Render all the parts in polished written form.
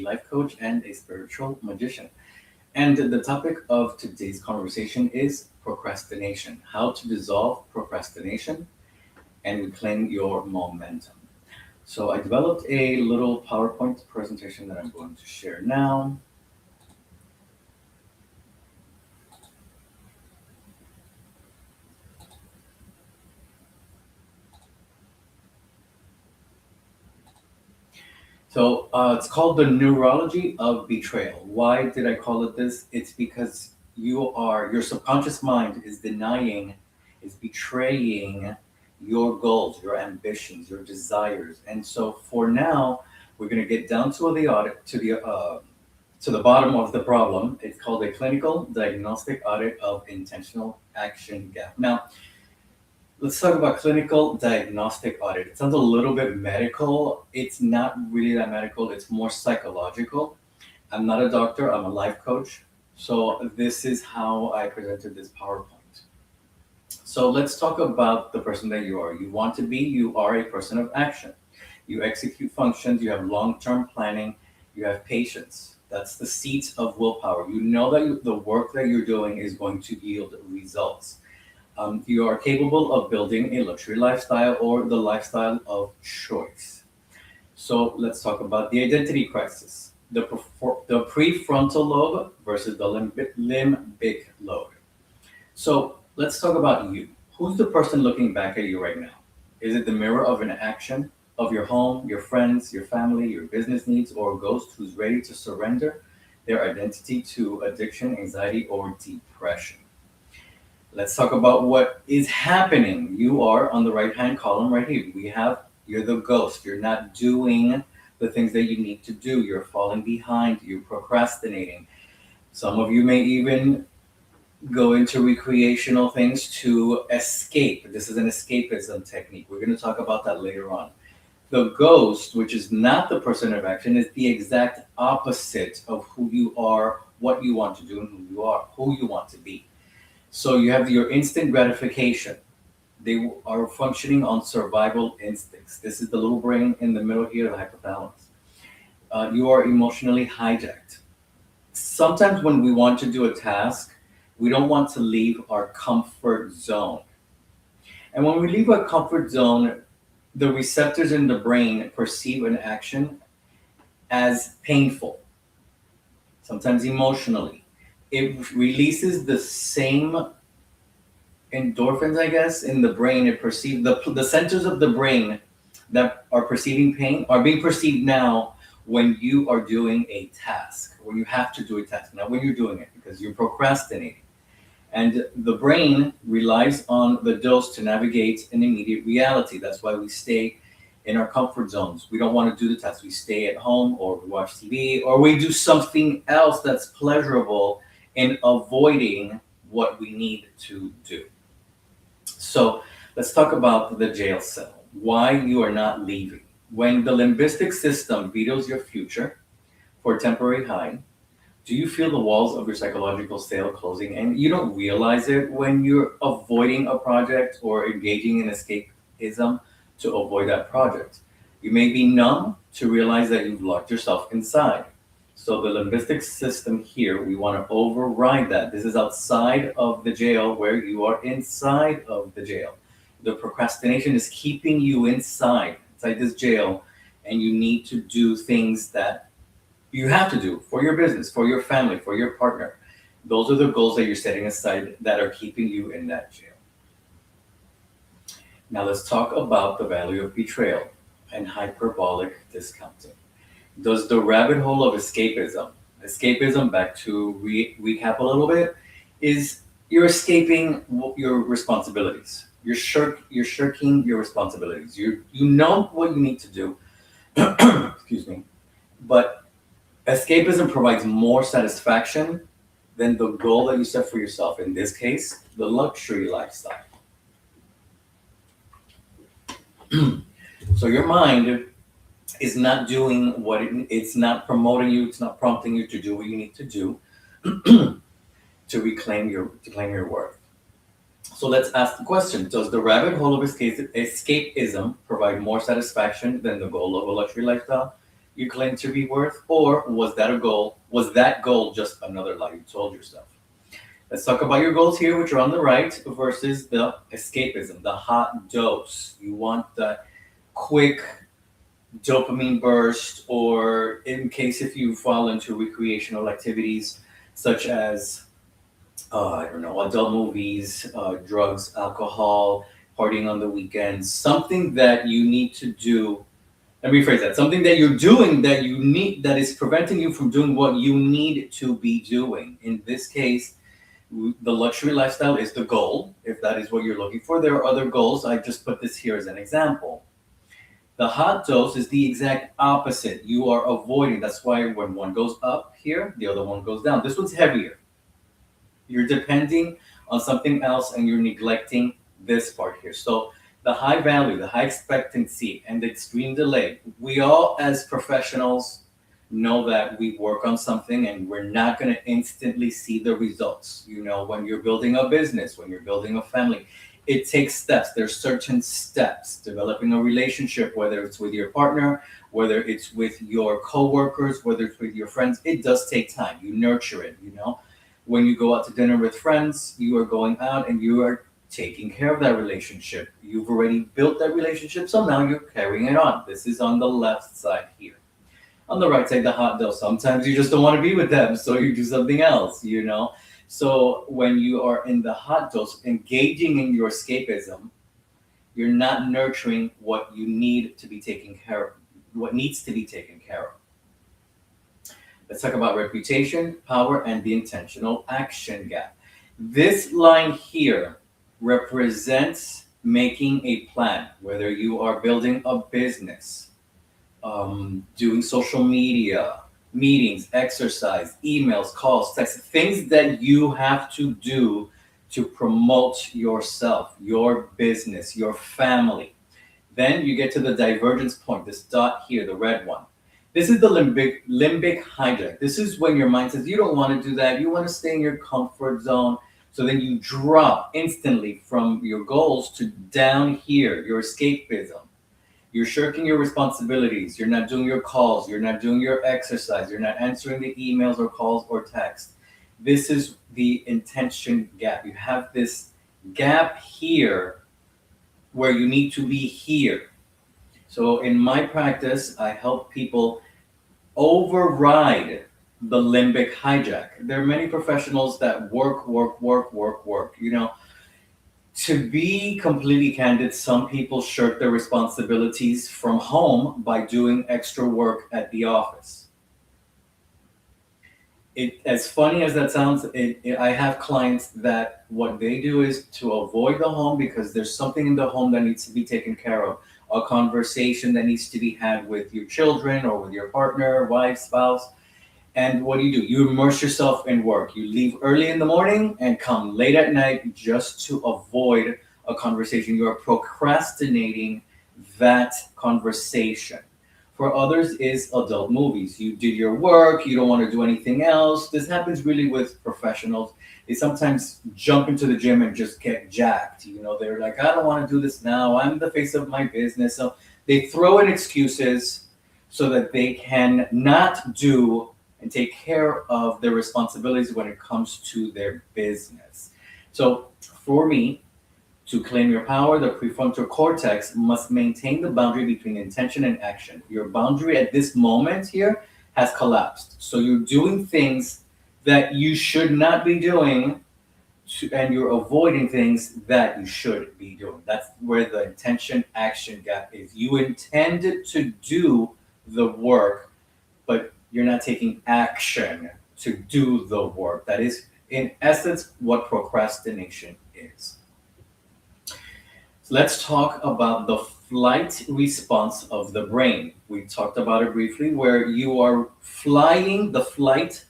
a life coach and a spiritual magician. And the topic of today's conversation is procrastination, how to dissolve procrastination and reclaim your momentum. So, I developed a little PowerPoint presentation that I'm going to share now. So it's called the neurology of betrayal. Why did I call it this? It's because your subconscious mind is denying, is betraying your goals, your ambitions, your desires. And so for now, we're going to get down to the audit, to the bottom of the problem. It's called a clinical diagnostic audit of intentional action gap. Now, let's talk about clinical diagnostic audit. It sounds a little bit medical. It's not really that medical, it's more psychological. I'm not a doctor, I'm a life coach. So, this is how I presented this PowerPoint. So, let's talk about the person that you are. You are a person of action. You execute functions, you have long term planning, you have patience. That's the seat of willpower. You know that the work that you're doing is going to yield results. You are capable of building a luxury lifestyle or the lifestyle of choice. So let's talk about the identity crisis. The prefrontal lobe versus the limbic lobe. So let's talk about you. Who's the person looking back at you right now? Is it the mirror of an action of your home, your friends, your family, your business needs, or a ghost who's ready to surrender their identity to addiction, anxiety, or depression? Let's talk about what is happening. You are on the right hand column right here. You're the ghost. You're not doing the things that you need to do. You're falling behind. You're procrastinating. Some of you may even go into recreational things to escape. This is an escapism technique. We're going to talk about that later on. The ghost, which is not the person of action, is the exact opposite of who you are, what you want to do, and who you want to be. So you have your instant gratification. They are functioning on survival instincts. This is the little brain in the middle here, the hypothalamus. You are emotionally hijacked. Sometimes when we want to do a task, we don't want to leave our comfort zone. And when we leave our comfort zone, the receptors in the brain perceive an action as painful, sometimes emotionally. It releases the same endorphins, I guess, in the brain. It perceives the centers of the brain that are perceiving pain are being perceived now when you are doing a task, when you have to do a task, not when you're doing it because you're procrastinating. And the brain relies on the dose to navigate an immediate reality. That's why we stay in our comfort zones. We don't want to do the task. We stay at home or we watch TV or we do something else that's pleasurable in avoiding what we need to do. So let's talk about the jail cell. Why you are not leaving. When the limbic system vetoes your future for a temporary high, do you feel the walls of your psychological cell closing? And you don't realize it when you're avoiding a project or engaging in escapism to avoid that project. You may be numb to realize that you've locked yourself inside. So the limbic system here, we want to override that. This is outside of the jail where you are inside of the jail. The procrastination is keeping you inside this jail, and you need to do things that you have to do for your business, for your family, for your partner. Those are the goals that you're setting aside that are keeping you in that jail. Now let's talk about the value of betrayal and hyperbolic discounting. Does the rabbit hole of escapism, back to recap a little bit, is you're escaping your responsibilities. You're shirking your responsibilities. You know what you need to do. Excuse me. But escapism provides more satisfaction than the goal that you set for yourself. In this case, the luxury lifestyle. So your mind is not doing it's not promoting you, it's not prompting you to do what you need to do to claim your worth. So let's ask the question: does the rabbit hole of escapism provide more satisfaction than the goal of a luxury lifestyle? you claim to be worth, or was that a goal? Was that goal just another lie you told yourself? Let's talk about your goals here, which are on the right, versus the escapism, the hot dose. You want the quick dopamine burst, or in case if you fall into recreational activities such as, I don't know, adult movies, drugs, alcohol, partying on the weekends, something that you need to do. Let me rephrase that. Something that you're doing that you need, that is preventing you from doing what you need to be doing. In this case, the luxury lifestyle is the goal, if that is what you're looking for. There are other goals. I just put this here as an example. The hot dose is the exact opposite. You are avoiding. That's why when one goes up here, the other one goes down. This one's heavier. You're depending on something else and you're neglecting this part here. So the high value, the high expectancy, and the extreme delay. We all, as professionals, know that we work on something and we're not going to instantly see the results. You know, when you're building a business, when you're building a family, it takes steps. There's certain steps. Developing a relationship, whether it's with your partner, whether it's with your coworkers, whether it's with your friends, it does take time. You nurture it, you know. When you go out to dinner with friends, you are going out and you are taking care of that relationship. You've already built that relationship, so now you're carrying it on. This is on the left side here. On the right side, the hot dose. Sometimes you just don't want to be with them, so you do something else, you know. So when you are in the hot dose, engaging in your escapism, you're not nurturing what you need to be taken care of, what needs to be taken care of. Let's talk about reputation, power, and the intentional action gap. This line here represents making a plan, whether you are building a business, doing social media, meetings, exercise, emails, calls, texts, things that you have to do to promote yourself, your business, your family. Then you get to the divergence point, this dot here, the red one. This is the limbic hijack. This is when your mind says you don't want to do that. You want to stay in your comfort zone. So then you drop instantly from your goals to down here, your escapism. You're shirking your responsibilities. You're not doing your calls. You're not doing your exercise. You're not answering the emails or calls or text. This is the intention gap. You have this gap here where you need to be here. So in my practice, I help people override the limbic hijack. There are many professionals that work. You know, to be completely candid, some people shirk their responsibilities from home by doing extra work at the office. As funny as that sounds, I have clients that what they do is to avoid the home because there's something in the home that needs to be taken care of, a conversation that needs to be had with your children or with your partner, wife, spouse. And what do? You immerse yourself in work. You leave early in the morning and come late at night just to avoid a conversation. You are procrastinating that conversation. For others is adult movies. You did your work, you don't want to do anything else. This happens really with professionals. They sometimes jump into the gym and just get jacked. You know, they're like, I don't want to do this now. I'm the face of my business. So they throw in excuses so that they can not do and take care of their responsibilities when it comes to their business. So for me, to claim your power, the prefrontal cortex must maintain the boundary between intention and action. Your boundary at this moment here has collapsed. So you're doing things that you should not be doing, and you're avoiding things that you should be doing. That's where the intention action gap is. You intend to do the work, but you're not taking action to do the work. That is, in essence, what procrastination is. So let's talk about the flight response of the brain. We talked about it briefly, where you are flying the flight,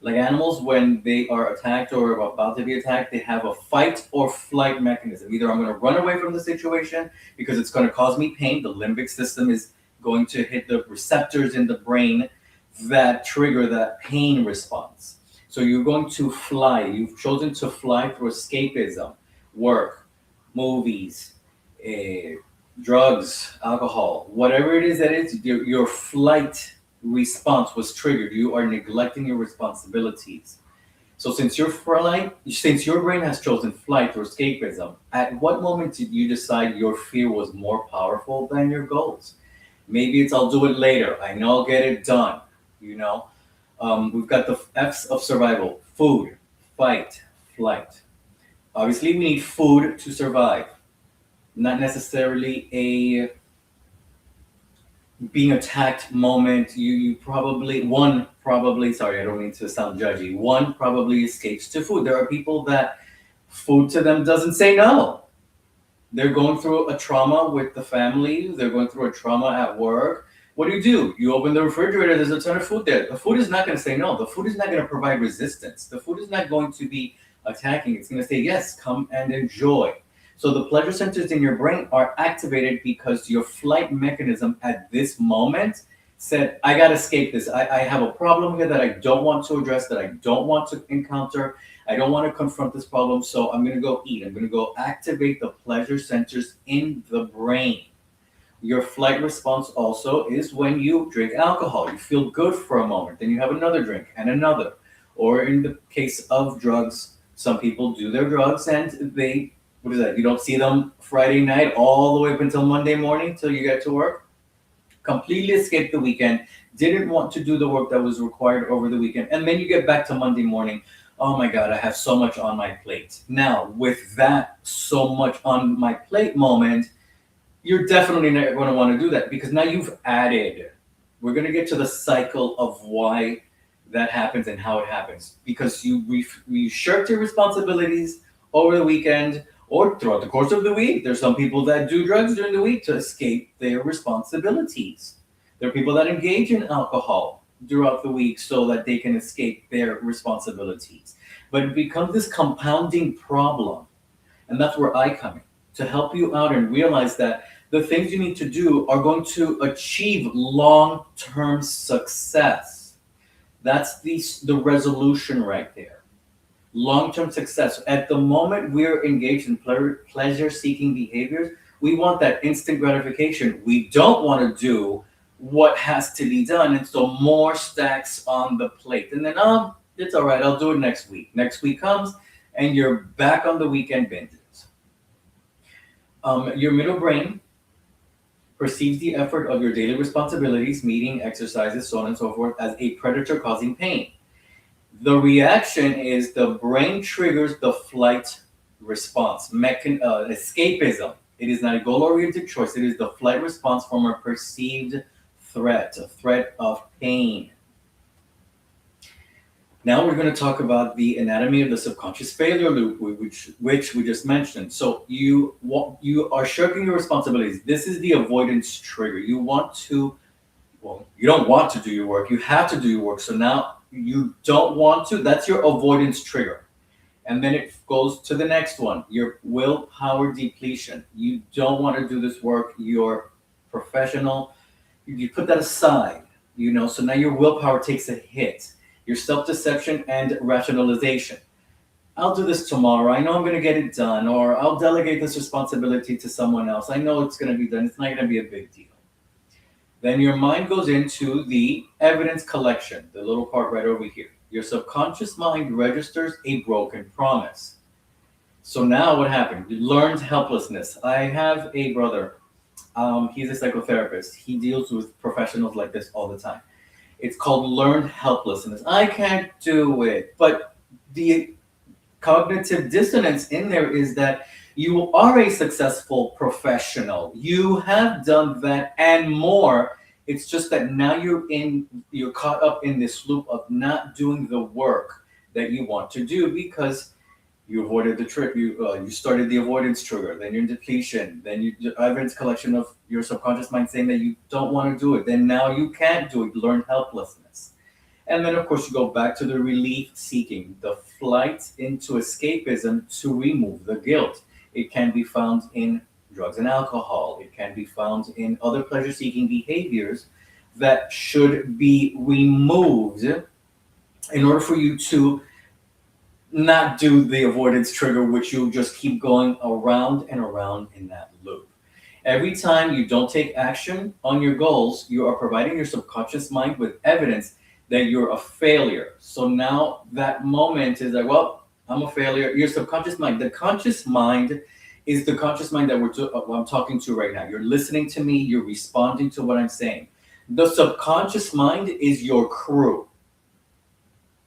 like animals when they are attacked or about to be attacked, they have a fight or flight mechanism. Either I'm going to run away from the situation because it's going to cause me pain. The limbic system is going to hit the receptors in the brain that trigger that pain response. So you're going to fly. You've chosen to fly through escapism, work, movies, drugs, alcohol, whatever it is that is, your flight response was triggered. You are neglecting your responsibilities. So since your brain has chosen flight or escapism, at what moment did you decide your fear was more powerful than your goals? Maybe it's I'll do it later. I know I'll get it done. You know, we've got the F's of survival: food, fight, flight. Obviously, we need food to survive, not necessarily a being attacked moment. You probably one probably sorry, I don't mean to sound judgy. One probably escapes to food. There are people that food to them doesn't say no. They're going through a trauma with the family. They're going through a trauma at work. What do? You open the refrigerator. There's a ton of food there. The food is not going to say no. The food is not going to provide resistance. The food is not going to be attacking. It's going to say yes. Come and enjoy. So the pleasure centers in your brain are activated because your flight mechanism at this moment said, I got to escape this. I have a problem here that I don't want to address, that I don't want to encounter. I don't want to confront this problem. So I'm going to go eat. I'm going to go activate the pleasure centers in the brain. Your flight response also is when you drink alcohol. You feel good for a moment, then you have another drink and another. Or in the case of drugs, some people do their drugs and they, what is that? You don't see them Friday night all the way up until Monday morning till you get to work. Completely escaped the weekend, didn't want to do the work that was required over the weekend. And then you get back to Monday morning. Oh my God, I have so much on my plate. Now, with that so much on my plate moment, you're definitely not going to want to do that because now you've added. We're going to get to the cycle of why that happens and how it happens because you shirked your responsibilities over the weekend or throughout the course of the week. There's some people that do drugs during the week to escape their responsibilities. There are people that engage in alcohol throughout the week so that they can escape their responsibilities. But it becomes this compounding problem. And that's where I come in to help you out and realize that the things you need to do are going to achieve long-term success. That's the resolution right there. Long-term success. At the moment we're engaged in pleasure-seeking behaviors, we want that instant gratification. We don't want to do what has to be done, and so more stacks on the plate. And then, it's all right. I'll do it next week. Next week comes, and you're back on the weekend binges. Your middle brain perceives the effort of your daily responsibilities, meeting, exercises, so on and so forth, as a predator causing pain. The reaction is the brain triggers the flight response, escapism. It is not a goal-oriented choice. It is the flight response from a perceived threat, a threat of pain. Now we're going to talk about the anatomy of the subconscious failure loop, which we just mentioned. So you are shirking your responsibilities. This is the avoidance trigger. You don't want to do your work. You have to do your work. So now you don't want to. That's your avoidance trigger. And then it goes to the next one, your willpower depletion. You don't want to do this work. You're professional. You put that aside, so now your willpower takes a hit. Your self-deception and rationalization. I'll do this tomorrow. I know I'm going to get it done, or I'll delegate this responsibility to someone else. I know it's going to be done. It's not going to be a big deal. Then your mind goes into the evidence collection, the little part right over here. Your subconscious mind registers a broken promise. So now what happened? You learned helplessness. I have a brother. He's a psychotherapist. He deals with professionals like this all the time. It's called learned helplessness. I can't do it. But the cognitive dissonance in there is that you are a successful professional. You have done that and more. It's just that now you're caught up in this loop of not doing the work that you want to do because you avoided the trip. You started the avoidance trigger. Then you're in depletion. Then you evidence collection of your subconscious mind saying that you don't want to do it. Then now you can't do it. Learn helplessness. And then, of course, you go back to the relief seeking, the flight into escapism to remove the guilt. It can be found in drugs and alcohol. It can be found in other pleasure seeking behaviors that should be removed in order for you to not do the avoidance trigger, which you just keep going around and around in that loop. Every time you don't take action on your goals, you are providing your subconscious mind with evidence that you're a failure. So now that moment is like, well, I'm a failure. Your subconscious mind, the conscious mind is the conscious mind that I'm talking to right now. You're listening to me, you're responding to what I'm saying. The subconscious mind is your crew,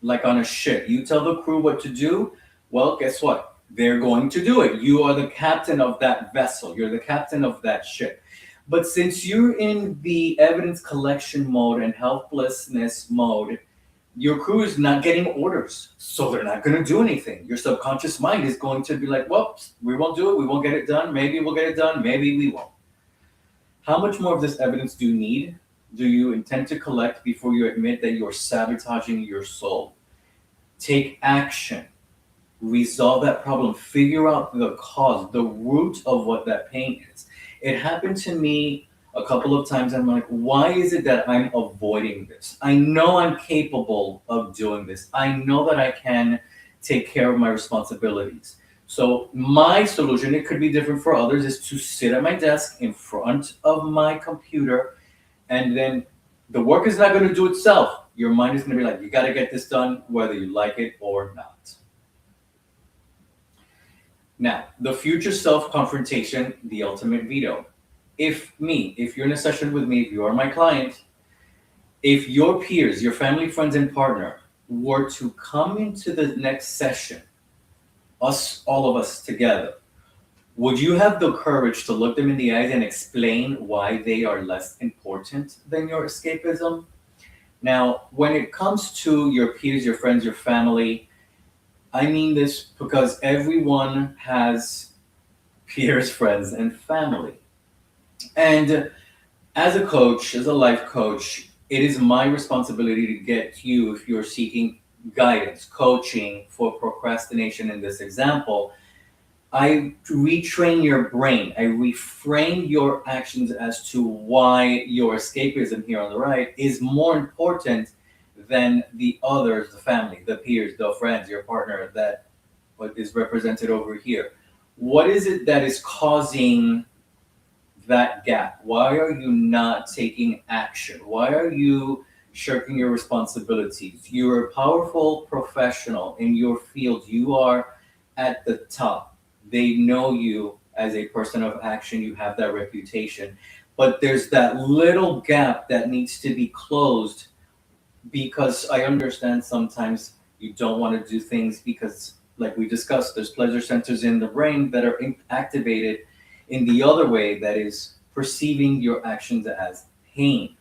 like on a ship. You tell the crew what to do, well, guess what? They're going to do it. You are the captain of that vessel, you're the captain of that ship. But since you're in the evidence collection mode and helplessness mode, your crew is not getting orders. So they're not going to do anything. Your subconscious mind is going to be like, whoops, we won't do it. We won't get it done. Maybe we'll get it done. Maybe we won't. How much more of this evidence do you need? Do you intend to collect before you admit that you're sabotaging your soul? Take action. Resolve that problem. Figure out the cause, the root of what that pain is. It happened to me a couple of times. I'm like, why is it that I'm avoiding this? I know I'm capable of doing this. I know that I can take care of my responsibilities. So my solution, it could be different for others, is to sit at my desk in front of my computer, and then the work is not going to do itself. Your mind is going to be like, you got to get this done, whether you like it or not. Now, the future self confrontation, the ultimate veto. If you're in a session with me, if you are my client, if your peers, your family, friends, and partner were to come into the next session, all of us together, would you have the courage to look them in the eyes and explain why they are less important than your escapism? Now, when it comes to your peers, your friends, your family, I mean this because everyone has peers, friends, and family. And as a coach, as a life coach, it is my responsibility to get you, if you're seeking guidance, coaching for procrastination in this example, I retrain your brain. I reframe your actions as to why your escapism here on the right is more important than the others, the family, the peers, the friends, your partner that what is represented over here. What is it that is causing that gap? Why are you not taking action? Why are you shirking your responsibilities? You're a powerful professional in your field. You are at the top. They know you as a person of action. You have that reputation. But there's that little gap that needs to be closed, because I understand sometimes you don't want to do things because, like we discussed, there's pleasure centers in the brain that are activated in the other way, that is perceiving your actions as pain.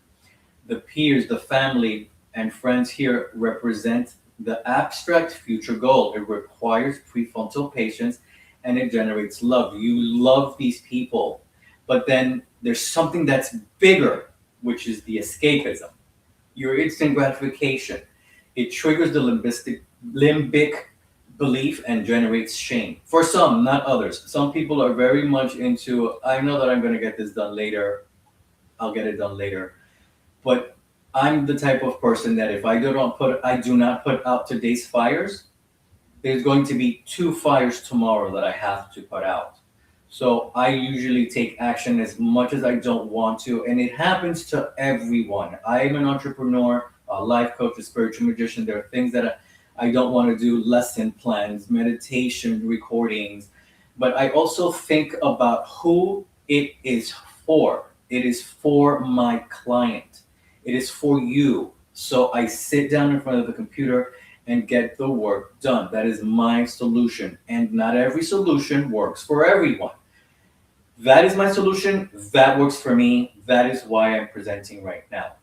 The peers, the family, and friends here represent the abstract future goal. It requires prefrontal patience and it generates love. You love these people, but then there's something that's bigger, which is the escapism, your instant gratification. It triggers the limbic belief and generates shame. For some, not others. Some people are very much into, I know that I'm going to get this done later. I'll get it done later. But I'm the type of person that if I do not put out today's fires, there's going to be two fires tomorrow that I have to put out. So I usually take action as much as I don't want to, and it happens to everyone. I am an entrepreneur, a life coach, a spiritual magician. There are things that I don't want to do, lesson plans, meditation recordings, but I also think about who it is for. It is for my client. It is for you. So I sit down in front of the computer and get the work done. That is my solution. And not every solution works for everyone. That is my solution. That works for me. That is why I'm presenting right now.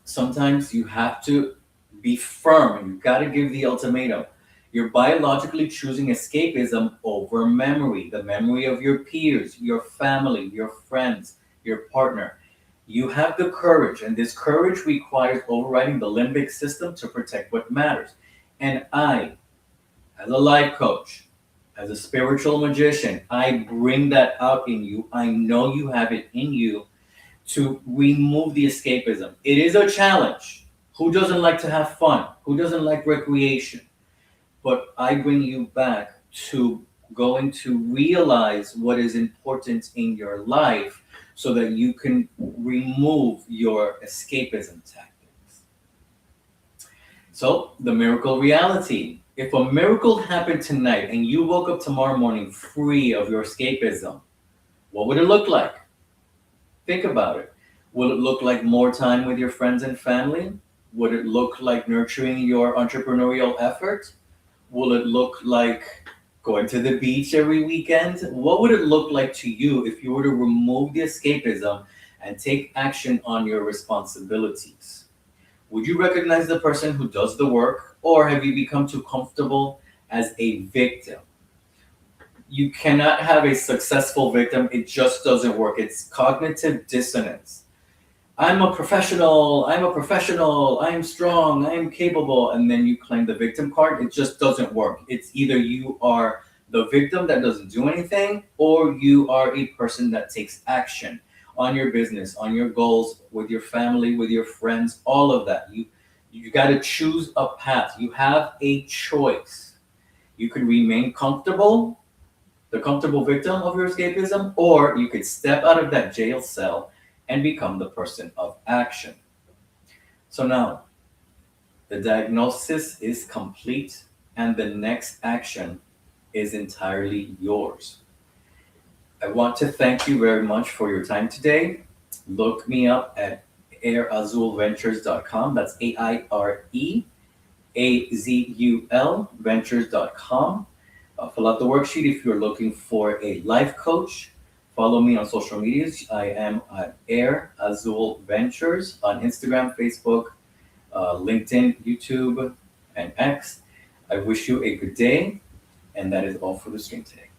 Sometimes you have to be firm. You've got to give the ultimatum. You're biologically choosing escapism over memory, the memory of your peers, your family, your friends, your partner. You have the courage, and this courage requires overriding the limbic system to protect what matters. And I, as a life coach, as a spiritual magician, I bring that out in you. I know you have it in you to remove the escapism. It is a challenge. Who doesn't like to have fun? Who doesn't like recreation? But I bring you back to going to realize what is important in your life so that you can remove your escapism tactics. So, the miracle reality. If a miracle happened tonight and you woke up tomorrow morning free of your escapism, what would it look like? Think about it. Will it look like more time with your friends and family? Would it look like nurturing your entrepreneurial effort? Will it look like going to the beach every weekend? What would it look like to you if you were to remove the escapism and take action on your responsibilities? Would you recognize the person who does the work, or have you become too comfortable as a victim? You cannot have a successful victim. It just doesn't work. It's cognitive dissonance. I'm a professional, I'm strong, I'm capable, and then you claim the victim card. It just doesn't work. It's either you are the victim that doesn't do anything, or you are a person that takes action on your business, on your goals, with your family, with your friends, all of that. You got to choose a path. You have a choice. You could remain comfortable, the comfortable victim of your escapism, or you could step out of that jail cell and become the person of action. So now, the diagnosis is complete, and the next action is entirely yours. I want to thank you very much for your time today. Look me up at airazulventures.com. That's AIREAZUL ventures.com. Fill out the worksheet if you're looking for a life coach. Follow me on social medias. I am at Air Azul Ventures on Instagram, Facebook, LinkedIn, YouTube, and X. I wish you a good day, and that is all for the stream today.